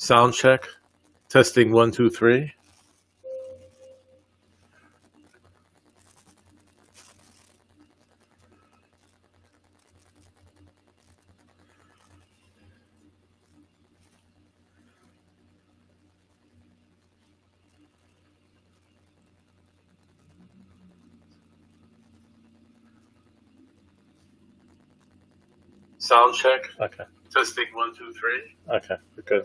Sound check. Testing 1, 2, 3. Sound check. Okay. Testing 1, 2, 3. Okay, good.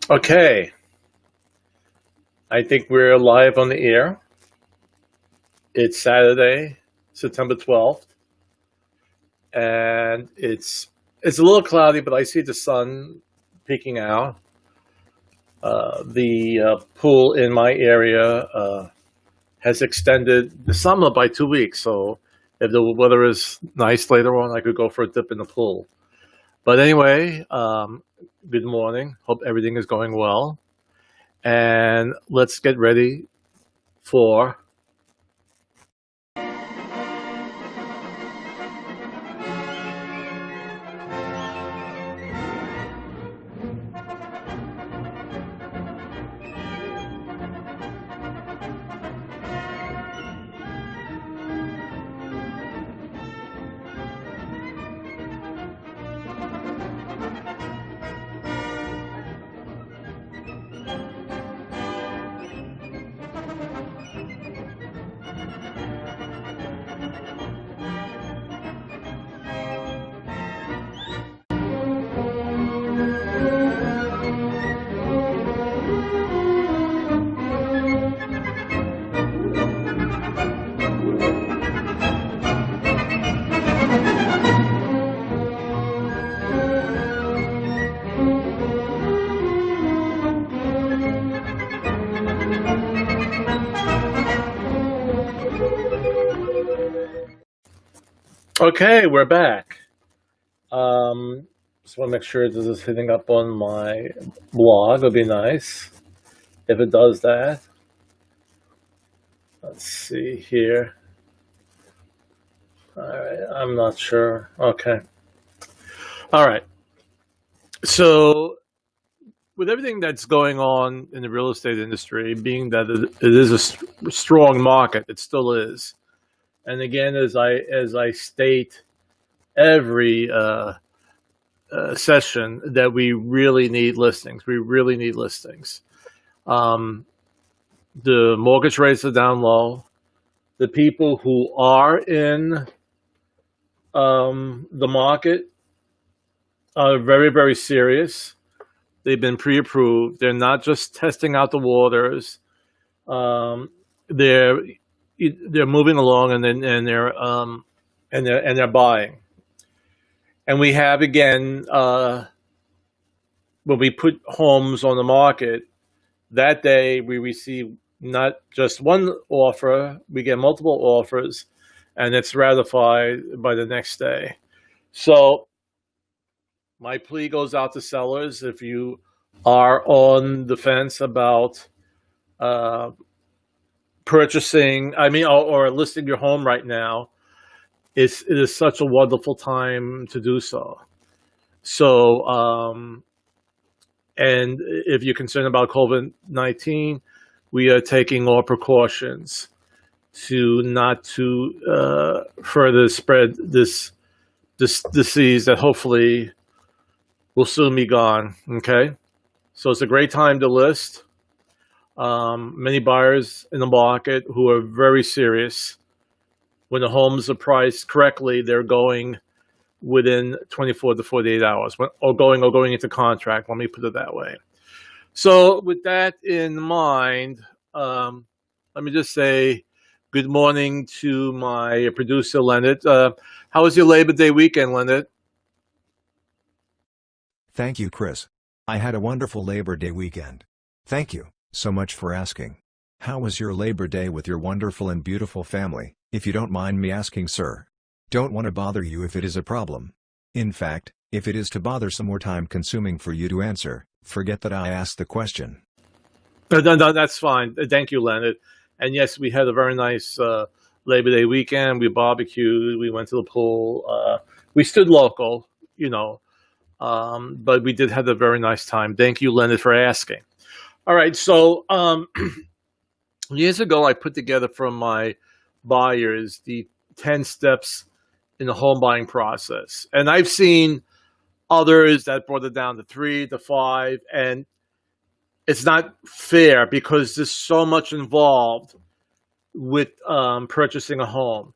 Okay, I think we're live on the air. It's Saturday, September 12th, and it's a little cloudy, but I see the sun peeking out. The pool in my area has extended the summer by 2 weeks, so if the weather is nice later on, I could go for a dip in the pool. But anyway, good morning. Hope everything is going well. And let's get ready for Okay, we're back. Just want to make sure this is hitting up on my blog. It'll be nice if it does that. Let's see here. All right, I'm not sure. Okay. All right. So, with everything that's going on in the real estate industry, being that it is a strong market, it still is. And again, as I state every session, that we really need listings. We really need listings. The mortgage rates are down low. The people who are in the market are very, very serious. They've been pre-approved. They're not just testing out the waters. They're moving along, and they're buying. And we have, again, when we put homes on the market, that day we receive not just one offer, we get multiple offers, and it's ratified by the next day. So my plea goes out to sellers. If you are on the fence about purchasing, or listing your home right now, it is such a wonderful time to do so. So, and if you're concerned about COVID-19, we are taking all precautions not to further spread this disease that hopefully will soon be gone. Okay, so it's a great time to list. Many buyers in the market who are very serious. When the homes are priced correctly, they're going within 24 to 48 hours, or going into contract. Let me put it that way. So with that in mind, let me just say Good morning to my producer, Leonard. How was your Labor Day weekend, Leonard? Thank you, Chris. I had a wonderful Labor Day weekend. Thank you so much for asking. How was your Labor Day with your wonderful and beautiful family, if you don't mind me asking, sir? Don't want to bother you if it is a problem. In fact, if it is to bother some more time consuming for you to answer, forget that I asked the question. No, that's fine. Thank you, Leonard. And yes, we had a very nice Labor Day weekend. We barbecued. We went to the pool. We stood local, but we did have a very nice time. Thank you, Leonard, for asking. All right, so years ago, I put together for my buyers the 10 steps in the home buying process. And I've seen others that brought it down to 3 to 5, and it's not fair because there's so much involved with purchasing a home.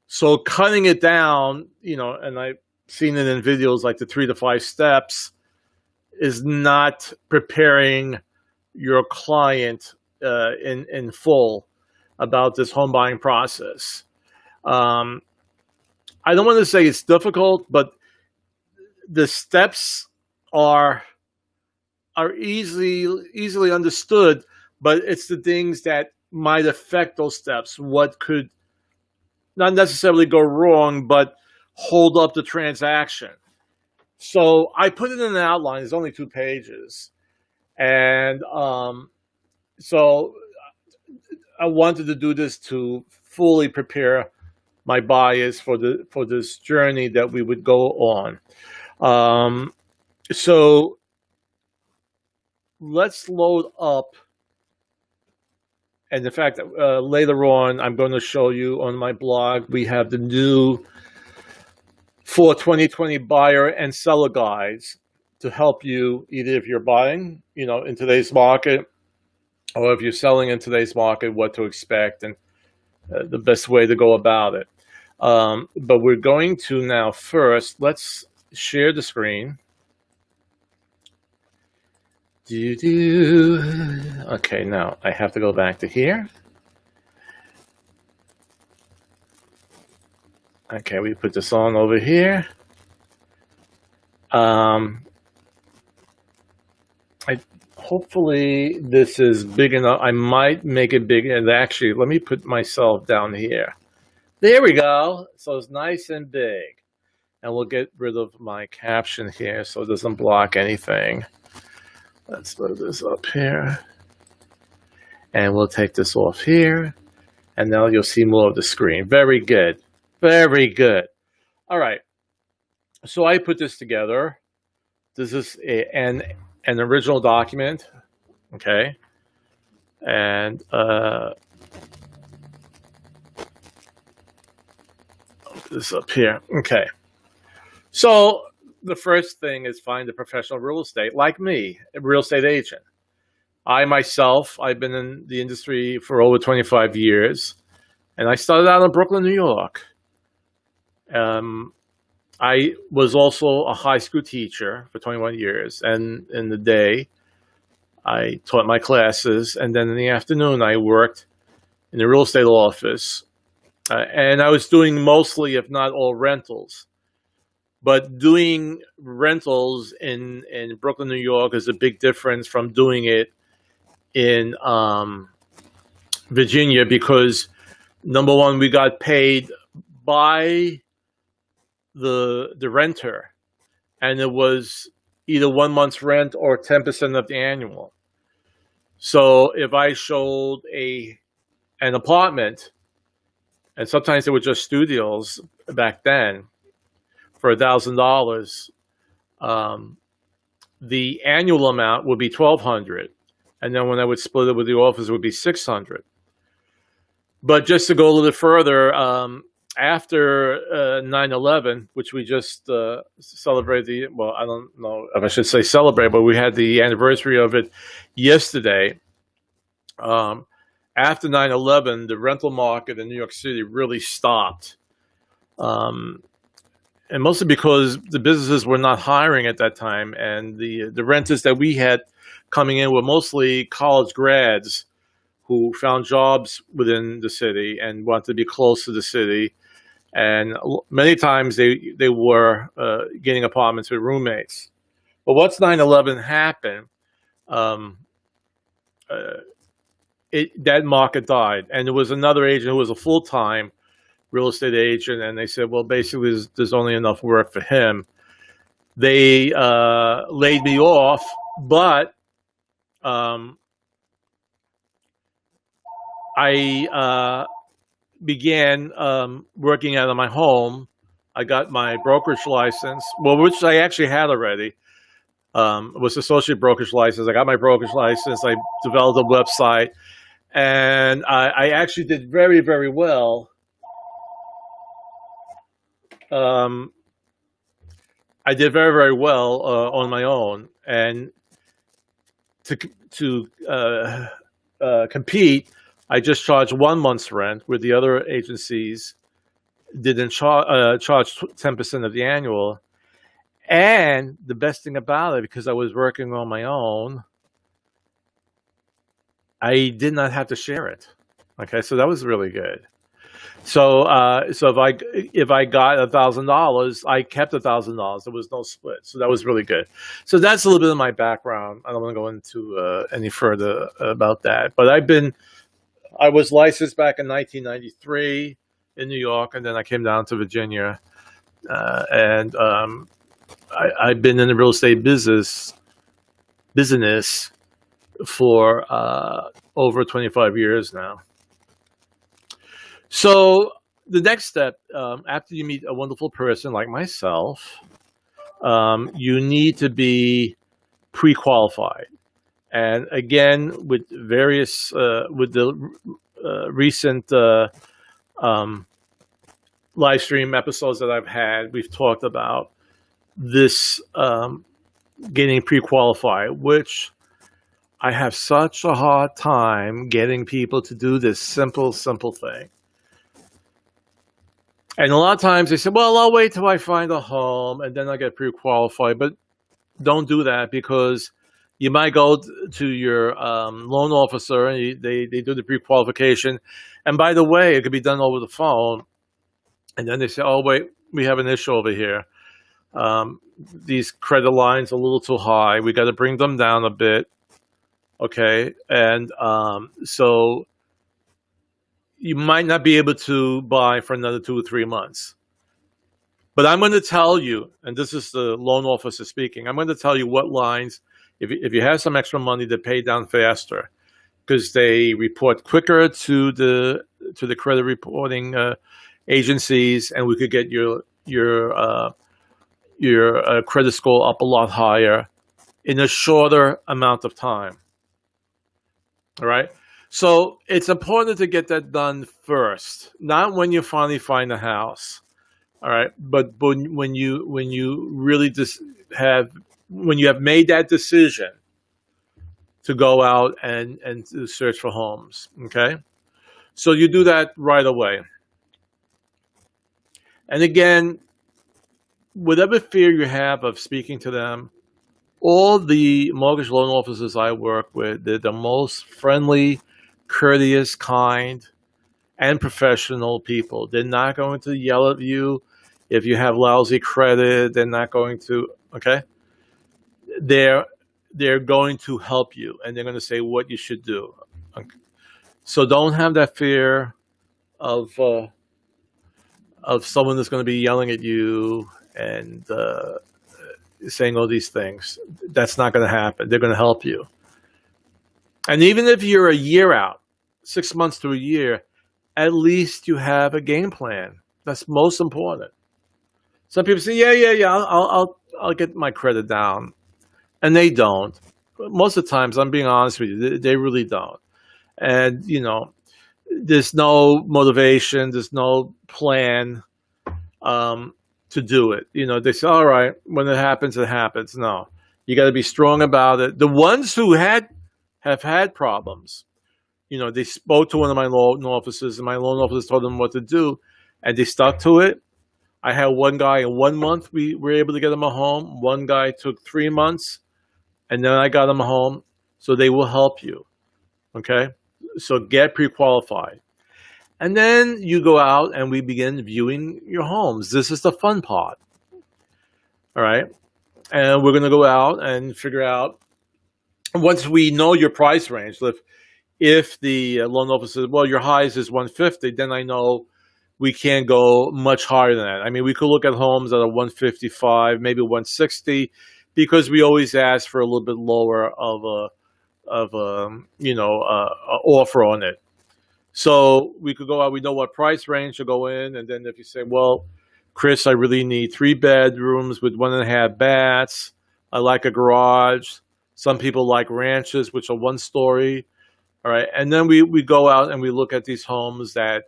So cutting it down, and I've seen it in videos like the 3 to 5 steps, is not preparing your client in full about this home buying process. I don't want to say it's difficult, but the steps are easily understood, but it's the things that might affect those steps. What could not necessarily go wrong, but hold up the transaction. So I put it in an outline. It's only 2 pages. And so I wanted to do this to fully prepare my buyers for this journey that we would go on. So let's load up. And in fact, later on, I'm going to show you on my blog, we have the new for 2020 buyer and seller guides to help you either if you're buying, in today's market, or if you're selling in today's market, what to expect and the best way to go about it. But we're going to now first, let's share the screen. Okay, now I have to go back to here. Okay, we put this on over here. Hopefully this is big enough. I might make it big. And actually, let me put myself down here. There we go. So it's nice and big. And we'll get rid of my caption here so it doesn't block anything. Let's load this up here. And we'll take this off here. And now you'll see more of the screen. Very good. Very good. All right. So I put this together. This is an original document. Okay. And this up here. Okay. So the first thing is find a professional real estate, like me, a real estate agent. I've been in the industry for over 25 years, and I started out in Brooklyn, New York. I was also a high school teacher for 21 years, and in the day, I taught my classes, and then in the afternoon, I worked in the real estate office, and I was doing mostly, if not all, rentals. But doing rentals in Brooklyn, New York is a big difference from doing it in Virginia because, number one, we got paid by the renter, and it was either 1 month's rent or 10% of the annual. So if I showed an apartment, and sometimes they were just studios back then, for $1,000, the annual amount would be $1,200, and then when I would split it with the office, it would be $600. But just to go a little further, after 9/11, which we just celebrated, I don't know if I should say celebrate, but we had the anniversary of it yesterday. After 9/11, the rental market in New York City really stopped. And mostly because the businesses were not hiring at that time, and the renters that we had coming in were mostly college grads who found jobs within the city and wanted to be close to the city. And many times they were getting apartments with roommates. But once 9/11 happened, um, uh, that market died. And there was another agent who was a full-time real estate agent, and they said, well, basically, there's only enough work for him. They laid me off, but I began working out of my home. I got my brokerage license, well, which I actually had already. It was associate brokerage license. I got my brokerage license. I developed a website, and I actually did very, very well. I did very, very well on my own, and to compete, I just charged 1 month's rent, where the other agencies didn't charge 10% of the annual. And the best thing about it, because I was working on my own, I did not have to share it. Okay, so that was really good. So if I got $1,000, I kept $1,000. There was no split, so that was really good. So that's a little bit of my background. I don't want to go into any further about that, but I was licensed back in 1993 in New York, and then I came down to Virginia, and I've been in the real estate business for over 25 years now. So the next step, after you meet a wonderful person like myself, you need to be pre-qualified. And again, with various, with the recent live stream episodes that I've had, we've talked about this getting pre-qualified, which I have such a hard time getting people to do this simple thing. And a lot of times they say, well, I'll wait till I find a home and then I'll get pre-qualified. But don't do that, because you might go to your loan officer and they do the pre-qualification. And by the way, it could be done over the phone. And then they say, oh, wait, we have an issue over here. These credit lines are a little too high. We got to bring them down a bit. Okay. And so you might not be able to buy for another 2 or 3 months. But I'm going to tell you, and this is the loan officer speaking, I'm going to tell you what lines, if you have some extra money, to pay down faster, because they report quicker to the credit reporting agencies, and we could get your credit score up a lot higher in a shorter amount of time. All right. So it's important to get that done first, not when you finally find a house. All right. But when you really when you have made that decision to go out and to search for homes. Okay. So you do that right away. And again, whatever fear you have of speaking to them, all the mortgage loan officers I work with, they're the most friendly, courteous, kind, and professional people. They're not going to yell at you if you have lousy credit. They're not going to, okay? They're going to help you, and they're going to say what you should do. Okay? So don't have that fear of someone that's going to be yelling at you and saying all these things. That's not going to happen. They're going to help you. And even if you're a year out, 6 months to a year, at least you have a game plan. That's most important. Some people say, yeah, I'll get my credit down. And they don't. Most of the times, I'm being honest with you, they really don't. And, there's no motivation, there's no plan to do it. They say, all right, when it happens, it happens. No, you got to be strong about it. The ones who have had problems, they spoke to one of my loan officers, and my loan officers told them what to do, and they stuck to it. I had one guy in 1 month, we were able to get him a home. One guy took 3 months, and then I got him a home. So they will help you. Okay. So get pre-qualified. And then you go out and we begin viewing your homes. This is the fun part. All right. And we're going to go out and figure out, once we know your price range, if the loan officer says, well, your highest is 150, then I know we can't go much higher than that. I mean, we could look at homes that are 155, maybe 160, because we always ask for a little bit lower of offer on it. So we could go out, we know what price range to go in, and then if you say, well, Chris, I really need 3 bedrooms with 1.5 baths. I like a garage. Some people like ranches, which are 1 story. All right. And then we go out and we look at these homes that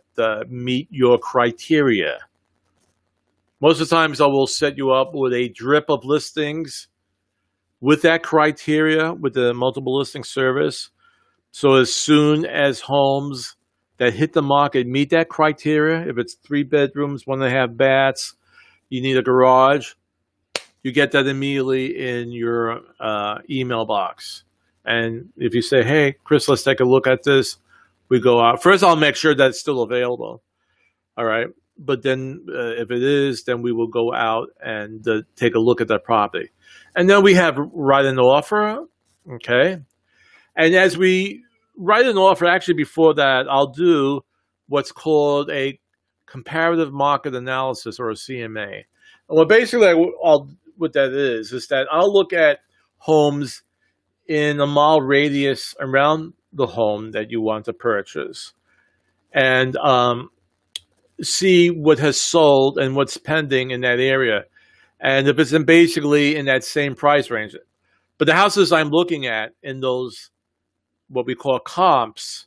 meet your criteria. Most of the times I will set you up with a drip of listings with that criteria, with the multiple listing service. So as soon as homes that hit the market meet that criteria, if it's 3 bedrooms, 1.5 baths, you need a garage, you get that immediately in your email box. And if you say, hey, Chris, let's take a look at this, we go out. First, I'll make sure that it's still available. All right. But then if it is, then we will go out and take a look at that property. And then we have write an offer. Okay. And as we write an offer, actually before that, I'll do what's called a comparative market analysis, or a CMA. And what basically what that is that I'll look at homes in a mile radius around the home that you want to purchase, and see what has sold and what's pending in that area, and if it's basically in that same price range. But the houses I'm looking at in those, what we call comps,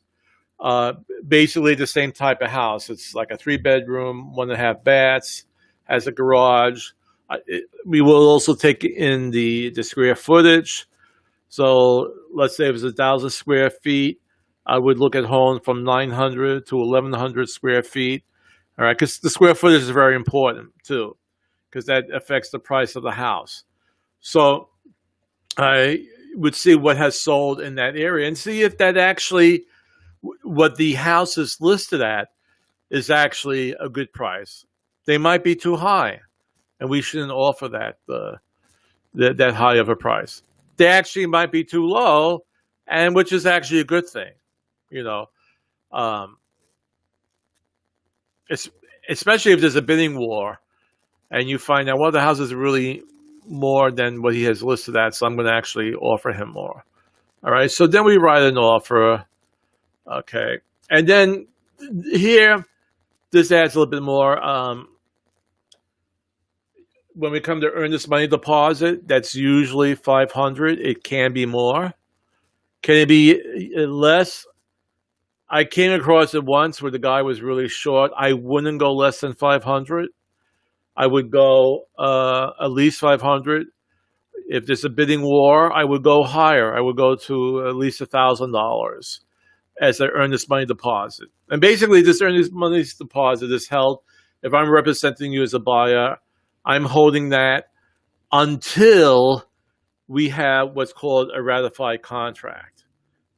basically the same type of house. It's like a 3 bedroom, 1.5 baths, has a garage. We will also take in the square footage. So let's say it was 1,000 square feet. I would look at homes from 900 to 1,100 square feet. All right, because the square footage is very important too, because that affects the price of the house. So I would see what has sold in that area and see if that actually, what the house is listed at, is actually a good price. They might be too high, and we shouldn't offer that high of a price. They actually might be too low, and which is actually a good thing, especially if there's a bidding war, and you find out, well, the house is really more than what he has listed at, so I'm going to actually offer him more. All right, so then we write an offer. Okay, and then here, this adds a little bit more. When we come to earnest money deposit, that's usually $500. It can be more. Can it be less? I came across it once where the guy was really short. I wouldn't go less than $500. I would go at least $500. If there's a bidding war, I would go higher. I would go to at least $1,000 as an earnest money deposit. And basically, this earnest money deposit is held, if I'm representing you as a buyer, I'm holding that until we have what's called a ratified contract,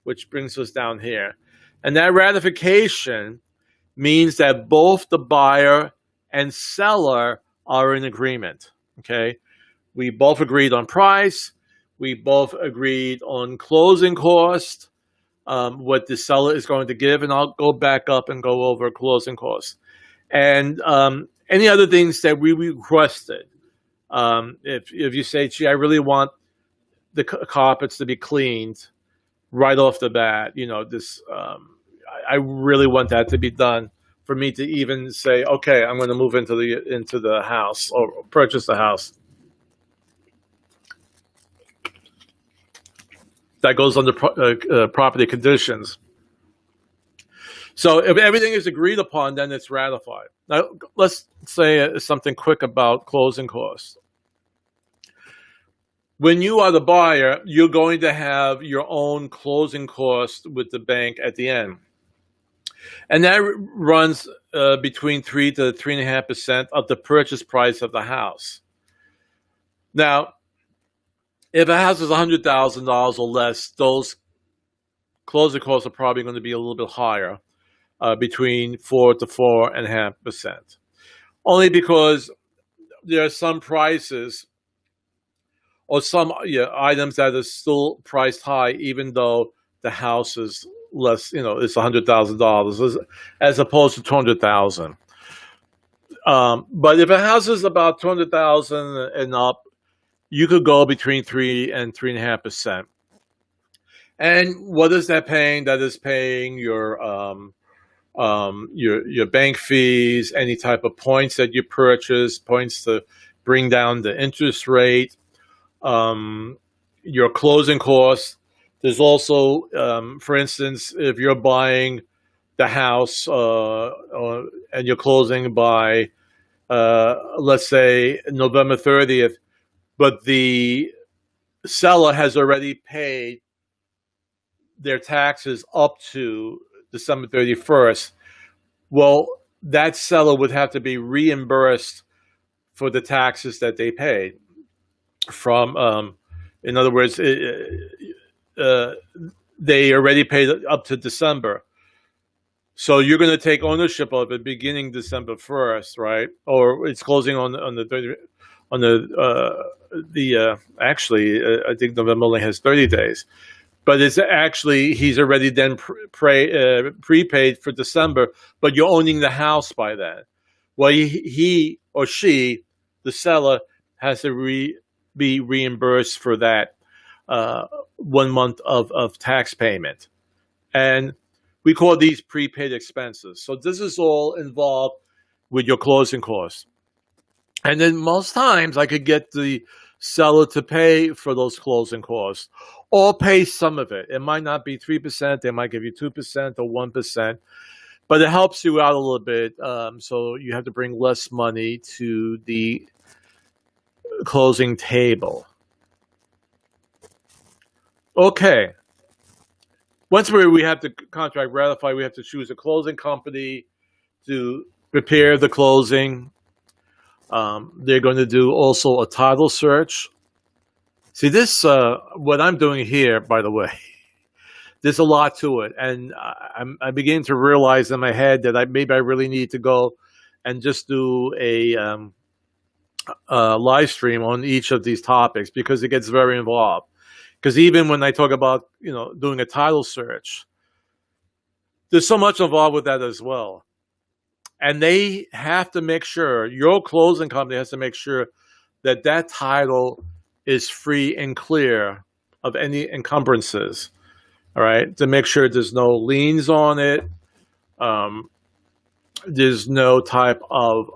which brings us down here. And that ratification means that both the buyer and seller are in agreement. Okay, we both agreed on price. We both agreed on closing cost, what the seller is going to give, and I'll go back up and go over closing costs. And any other things that we requested. If you say, gee, I really want the carpets to be cleaned right off the bat, I really want that to be done for me to even say, okay, I'm going to move into the house or purchase the house. That goes under property conditions. So if everything is agreed upon, then it's ratified. Now, let's say something quick about closing costs. When you are the buyer, you're going to have your own closing cost with the bank at the end. And that runs between 3 to 3.5% of the purchase price of the house. Now, if a house is $100,000 or less, those closing costs are probably going to be a little bit higher, between 4 to 4.5%. Only because there are some prices or some items that are still priced high, even though the house is less, it's $100,000 as opposed to 200,000. But if a house is about 200,000 and up, you could go between 3 and 3.5%. And what is that paying? That is paying your bank fees, any type of points that you purchase, points to bring down the interest rate, your closing costs. There's also, for instance, if you're buying the house and you're closing by, let's say, November 30th, but the seller has already paid their taxes up to December 31st, well, that seller would have to be reimbursed for the taxes that they paid from, in other words, they already paid up to December. So you're going to take ownership of it beginning December 1st, right? Or it's closing on the 30, on actually, I think November only has 30 days. But it's actually, he's already then prepaid for December, but you're owning the house by then. Well, he or she, the seller, has to be reimbursed for that 1 month of tax payment. And we call these prepaid expenses. So this is all involved with your closing costs. And then most times I could get the seller to pay for those closing costs or pay some of it. It might not be 3%. They might give you 2% or 1%, but it helps you out a little bit. So you have to bring less money to the closing table. Okay. Once we have the contract ratified, we have to choose a closing company to prepare the closing. They're going to do also a title search. See, this, what I'm doing here, by the way, there's a lot to it. And I'm beginning to realize in my head that maybe I really need to go and just do a live stream on each of these topics, because it gets very involved. Because even when I talk about, doing a title search, there's so much involved with that as well. And they have to make sure, your closing company has to make sure that that title is free and clear of any encumbrances, all right? To make sure there's no liens on it. There's no type of,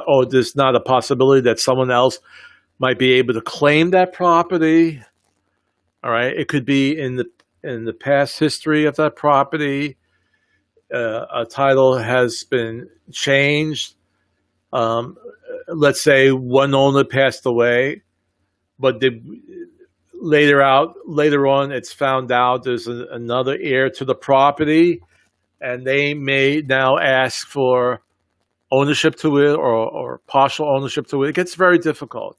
or there's not a possibility that someone else might be able to claim that property, all right? It could be in the past history of that property. A title has been changed. Let's say one owner passed away, but later on it's found out there's another heir to the property, and they may now ask for ownership to it or partial ownership to it. It gets very difficult.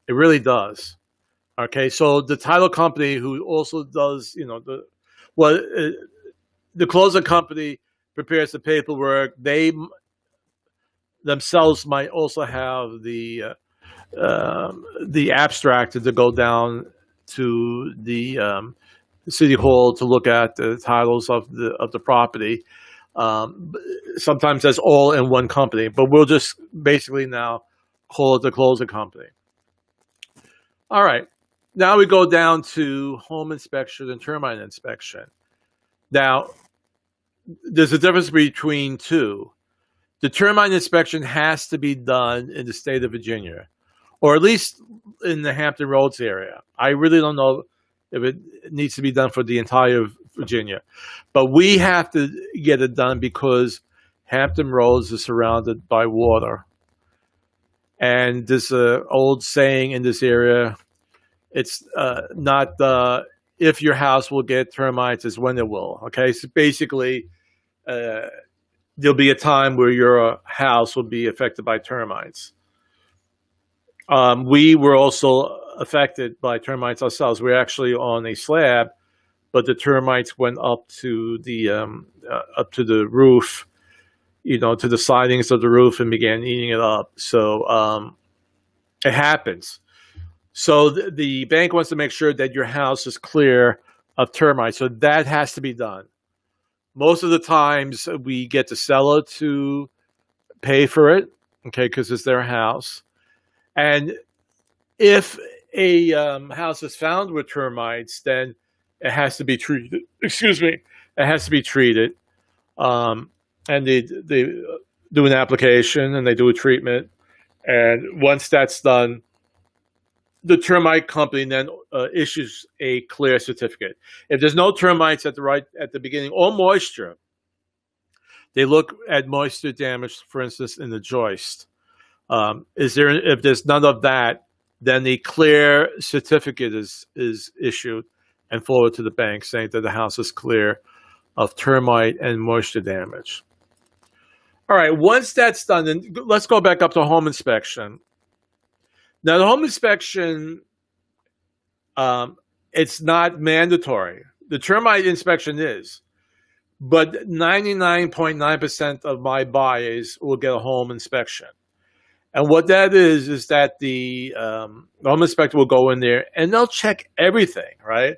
It really does. Okay, so the title company, who also does, the closing company prepares the paperwork. They themselves might also have the abstract to go down to the city hall to look at the titles of the property. Sometimes that's all in one company, but we'll just basically now call it the closing company. All right, now we go down to home inspection and termite inspection. Now, there's a difference between two. The termite inspection has to be done in the state of Virginia, or at least in the Hampton Roads area. I really don't know if it needs to be done for the entire Virginia, but we have to get it done because Hampton Roads is surrounded by water. And there's an old saying in this area, it's not if your house will get termites, it's when it will. Okay, so basically, there'll be a time where your house will be affected by termites. We were also affected by termites ourselves. We're actually on a slab but the termites went up to the roof, to the sidings of the roof, and began eating it up. So it happens. So the bank wants to make sure that your house is clear of termites. So that has to be done. Most of the times we get the seller to pay for it, okay, because it's their house. And if a house is found with termites, then it has to be treated. Excuse me. It has to be treated. And they do an application and they do a treatment. And once that's done, the termite company then issues a clear certificate. If there's no termites at the beginning or moisture, they look at moisture damage, for instance, in the joist. If there's none of that, then the clear certificate is issued and forwarded to the bank saying that the house is clear of termite and moisture damage. All right, once that's done, then let's go back up to home inspection. Now, the home inspection, it's not mandatory. The termite inspection is, but 99.9% of my buyers will get a home inspection. And what that is that the home inspector will go in there and they'll check everything, right?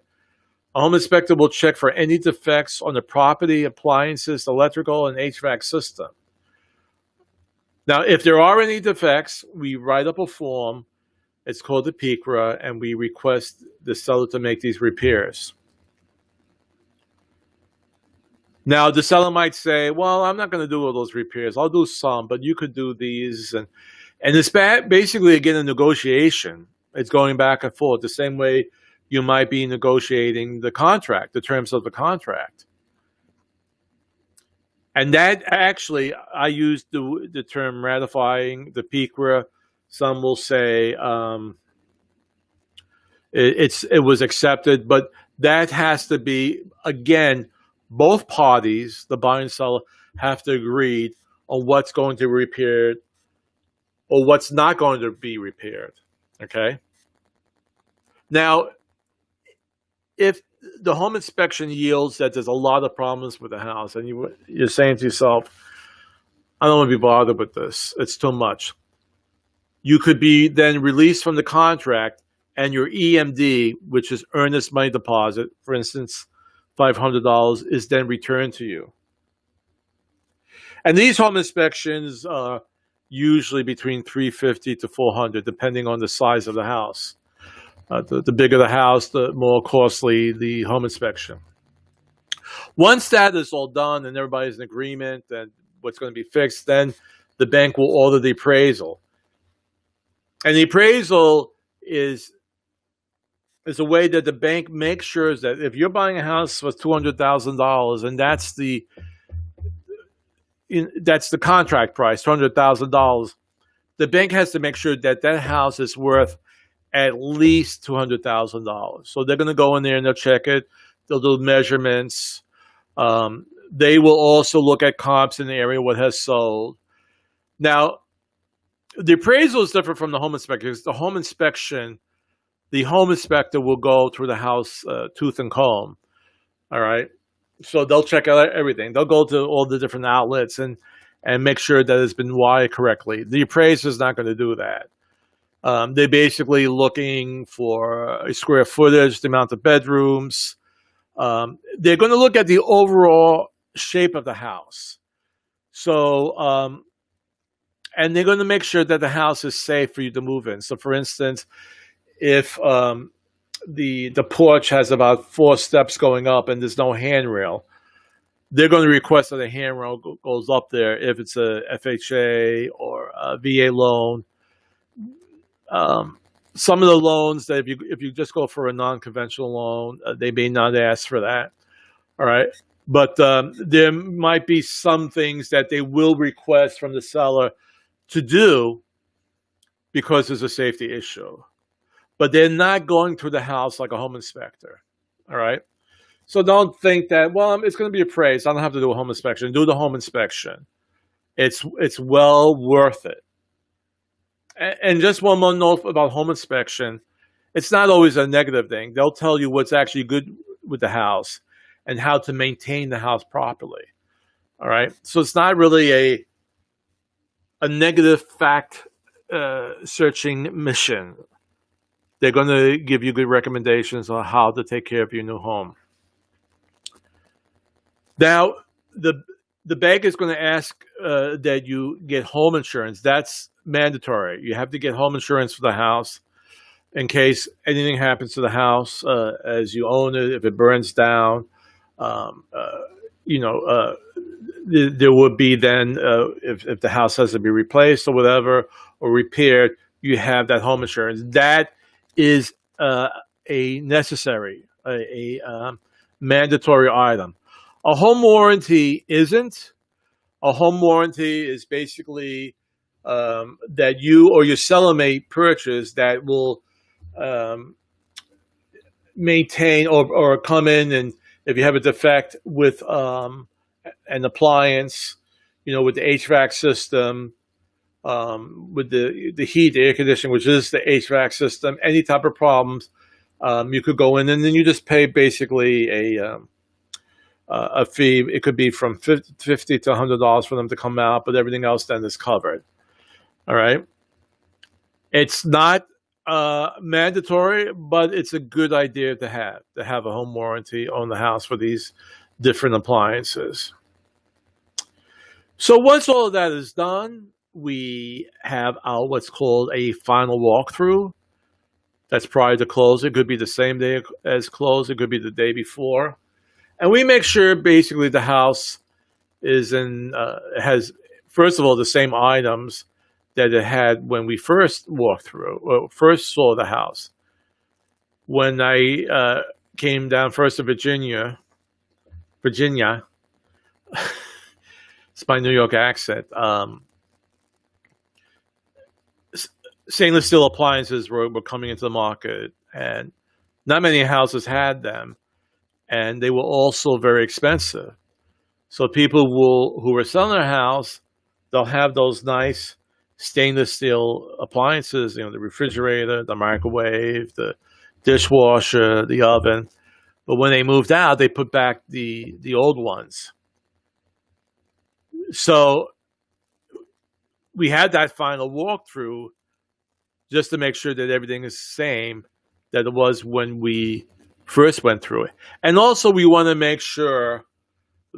A home inspector will check for any defects on the property, appliances, electrical, and HVAC system. Now, if there are any defects, we write up a form. It's called the PICRA, and we request the seller to make these repairs. Now, the seller might say, well, I'm not going to do all those repairs. I'll do some, but you could do these. And it's basically, again, a negotiation. It's going back and forth the same way you might be negotiating the contract, the terms of the contract. And that actually, I use the term ratifying the PICRA. Some will say it was accepted, but that has to be, again, both parties, the buyer and seller, have to agree on what's going to be repaired or what's not going to be repaired, okay? Now, if the home inspection yields that there's a lot of problems with the house and you're saying to yourself, I don't want to be bothered with this, it's too much. You could be then released from the contract and your EMD, which is earnest money deposit, for instance, $500, is then returned to you. And these home inspections are usually between $350 to $400, depending on the size of the house. The bigger the house, the more costly the home inspection. Once that is all done and everybody's in agreement and what's going to be fixed, then the bank will order the appraisal. And the appraisal is a way that the bank makes sure that if you're buying a house with $200,000 and that's the contract price, $200,000, the bank has to make sure that that house is worth at least $200,000. So they're going to go in there and they'll check it. They'll do measurements. They will also look at comps in the area, what has sold. Now, the appraisal is different from the home inspector because the home inspector will go through the house tooth and comb. All right. So they'll check out everything. They'll go to all the different outlets and make sure that it's been wired correctly. The appraiser is not going to do that. They're basically looking for square footage, the amount of bedrooms. They're going to look at the overall shape of the house. So, and they're going to make sure that the house is safe for you to move in. So, for instance, if the porch has about 4 steps going up and there's no handrail, they're going to request that a handrail goes up there if it's a FHA or a VA loan. Some of the loans that if you just go for a non-conventional loan, they may not ask for that. All right. But there might be some things that they will request from the seller to do because there's a safety issue. But they're not going through the house like a home inspector. All right. So don't think that, well, it's going to be appraised. I don't have to do a home inspection. Do the home inspection. It's well worth it. And just one more note about home inspection. It's not always a negative thing. They'll tell you what's actually good with the house and how to maintain the house properly. All right. So it's not really a negative fact searching mission. They're going to give you good recommendations on how to take care of your new home. Now, the bank is going to ask that you get home insurance. That's mandatory. You have to get home insurance for the house in case anything happens to the house as you own it. If it burns down, there would be then if the house has to be replaced or whatever or repaired, you have that home insurance. That is a necessary, a mandatory item. A home warranty isn't. A home warranty is basically that you or your seller may purchase that will maintain or come in, and if you have a defect with an appliance, with the HVAC system, with the heat, the air conditioning, which is the HVAC system, any type of problems, you could go in and then you just pay basically a fee. It could be from $50 to $100 for them to come out, but everything else then is covered. All right. It's not mandatory, but it's a good idea to have a home warranty on the house for these different appliances. So once all of that is done, we have our what's called a final walkthrough. That's prior to close. It could be the same day as close. It could be the day before. And we make sure basically the house is has, first of all, the same items that it had when we first walked through, or first saw the house. When I came down first to Virginia, it's my New York accent, stainless steel appliances were coming into the market, and not many houses had them. And they were also very expensive. So people who were selling their house, they'll have those nice stainless steel appliances, the refrigerator, the microwave, the dishwasher, the oven. But when they moved out, they put back the old ones. So we had that final walkthrough just to make sure that everything is the same that it was when we first went through it. And also we want to make sure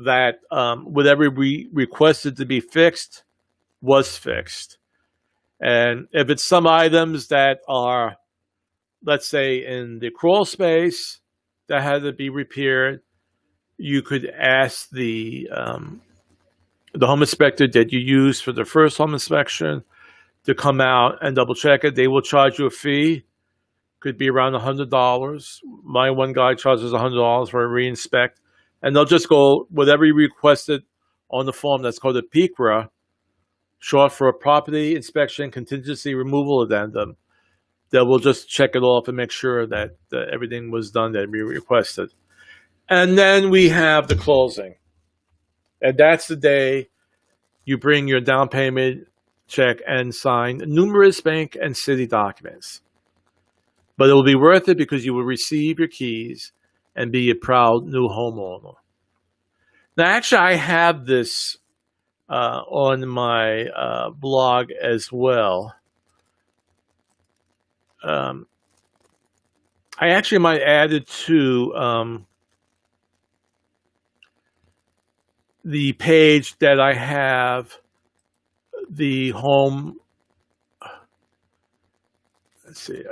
that whatever we requested to be fixed was fixed. And if it's some items that are, let's say, in the crawl space that had to be repaired, you could ask the home inspector that you used for the first home inspection to come out and double check it. They will charge you a fee. Could be around $100. My one guy charges $100 for a re-inspect, and they'll just go whatever you requested on the form. That's called a PICRA, short for a property inspection contingency removal addendum. They will just check it off and make sure that everything was done that we requested. And then we have the closing, and that's the day you bring your down payment check and sign numerous bank and city documents. But it will be worth it because you will receive your keys and be a proud new homeowner. Now, actually, I have this on my blog as well. I actually might add it to the page that I have the home. Let's see.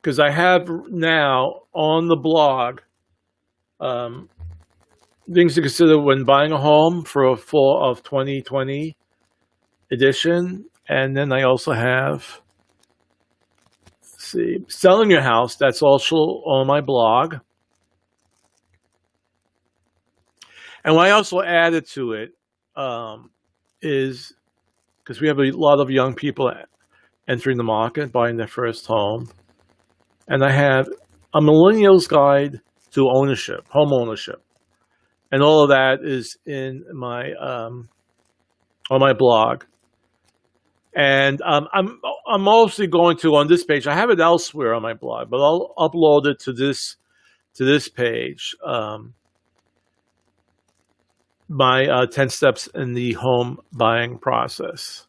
Because I have now on the blog things to consider when buying a home for a fall of 2020 edition. And then I also have, let's see, selling your house. That's also on my blog. And what I also added to it is because we have a lot of young people entering the market, buying their first home. And I have a millennial's guide to ownership, home ownership. And all of that is in my on my blog. And I'm mostly going to, on this page, I have it elsewhere on my blog, but I'll upload it to this to this page, my 10 steps in the home buying process.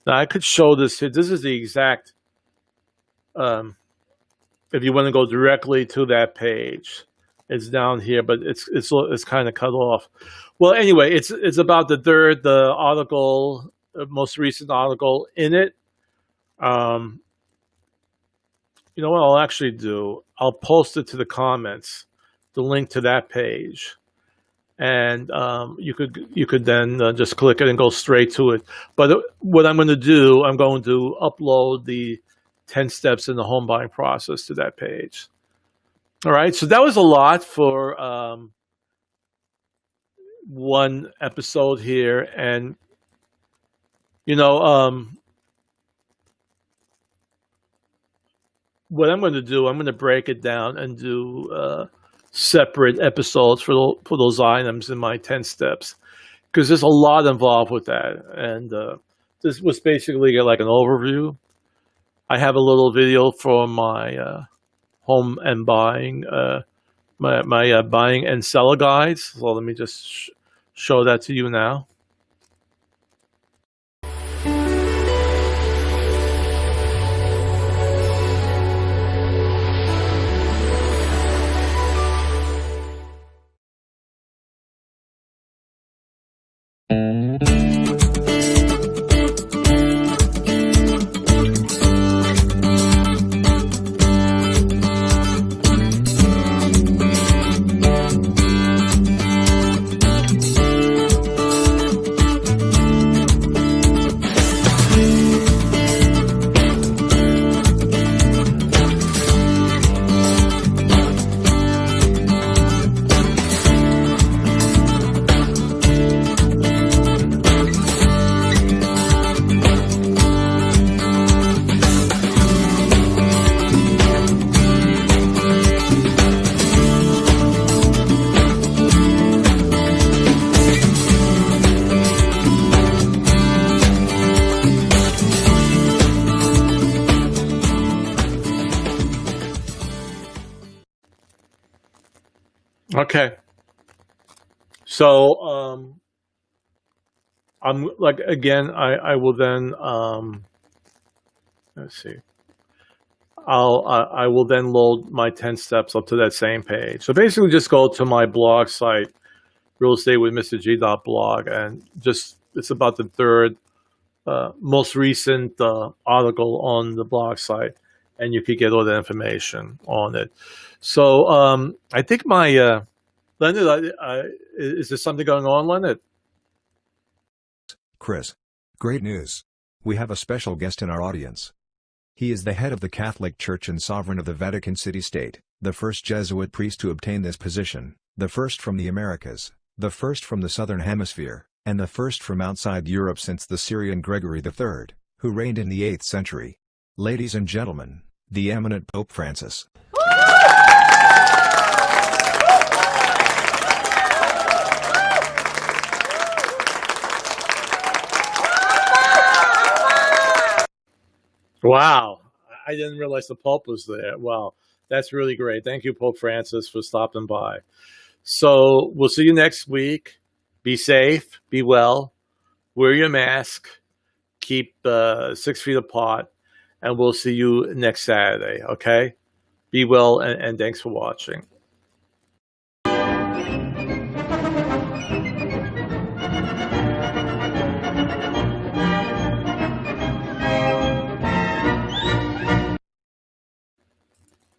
Now I could show this here. This is the exact, if you want to go directly to that page, it's down here, but it's kind of cut off. Well, anyway, it's about the article, most recent article in it. You know what I'll actually do? I'll post it to the comments, the link to that page, and you could then just click it and go straight to it. But what I'm going to do, I'm going to upload the 10 steps in the home buying process to that page. All right, so that was a lot for one episode here, and you know, what I'm going to do, I'm going to break it down and do separate episodes for those items in my 10 steps, because there's a lot involved with that. And this was basically like an overview. I have a little video for my home and buying, my buying and seller guides. So let me just show that to you now. Okay. So I'm like, again, I will then let's see. I will then load my 10 steps up to that same page. So basically just go to my blog site, realestateWithMrG.blog, and just it's about the third most recent article on the blog site, and you could get all the information on it. So I think my Leonard, is there something going on, Leonard? Chris, great news. We have a special guest in our audience. He is the head of the Catholic Church and sovereign of the Vatican City State, the first Jesuit priest to obtain this position, the first from the Americas, the first from the Southern Hemisphere, and the first from outside Europe since the Syrian Gregory III, who reigned in the 8th century. Ladies and gentlemen, the eminent Pope Francis. Wow, I didn't realize the Pope was there. Wow, that's really great. Thank you, Pope Francis, for stopping by. So we'll see you next week. Be safe, be well, wear your mask, keep 6 feet apart, and we'll see you next Saturday, okay? Be well, and thanks for watching.